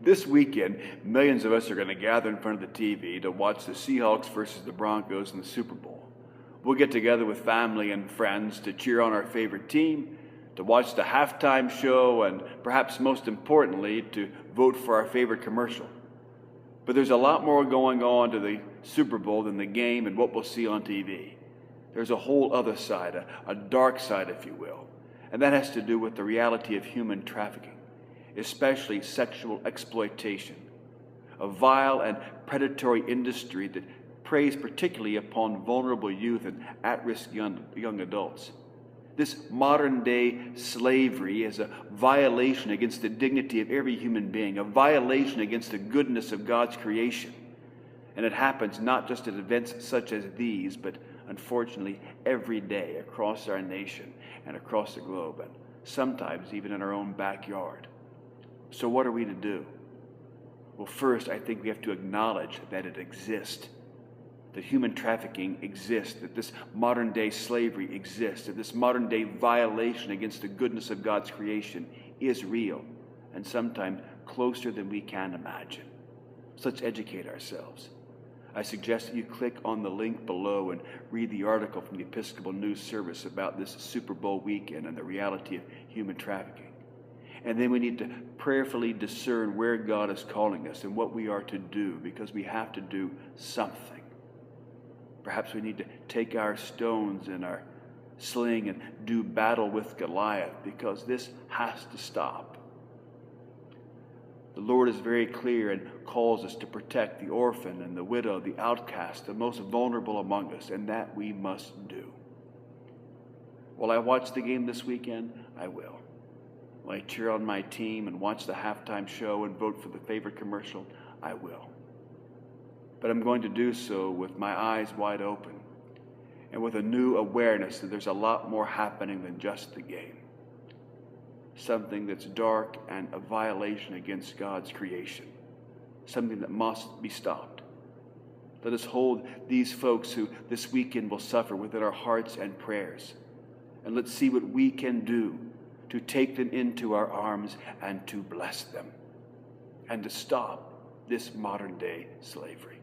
This weekend, millions of us are going to gather in front of the TV to watch the Seahawks versus the Broncos in the Super Bowl. We'll get together with family and friends to cheer on our favorite team, to watch the halftime show, and perhaps most importantly, to vote for our favorite commercial. But there's a lot more going on to the Super Bowl than the game and what we'll see on TV. There's a whole other side, a dark side, if you will, and that has to do with the reality of human trafficking, especially sexual exploitation, a vile and predatory industry that preys particularly upon vulnerable youth and at-risk young adults. This modern-day slavery is a violation against the dignity of every human being, a violation against the goodness of God's creation. And it happens not just at events such as these, but unfortunately every day across our nation and across the globe, and sometimes even in our own backyard. So what are we to do? Well, first, I think we have to acknowledge that it exists, that human trafficking exists, that this modern-day slavery exists, that this modern-day violation against the goodness of God's creation is real, and sometimes closer than we can imagine. So let's educate ourselves. I suggest that you click on the link below and read the article from the Episcopal News Service about this Super Bowl weekend and the reality of human trafficking. And then we need to prayerfully discern where God is calling us and what we are to do, because we have to do something. Perhaps we need to take our stones and our sling and do battle with Goliath, because this has to stop. The Lord is very clear and calls us to protect the orphan and the widow, the outcast, the most vulnerable among us, and that we must do. Will I watch the game this weekend? I will. Will I cheer on my team and watch the halftime show and vote for the favorite commercial? I will. But I'm going to do so with my eyes wide open and with a new awareness that there's a lot more happening than just the game. Something that's dark and a violation against God's creation. Something that must be stopped. Let us hold these folks who this weekend will suffer within our hearts and prayers. And let's see what we can do to take them into our arms and to bless them and to stop this modern-day slavery.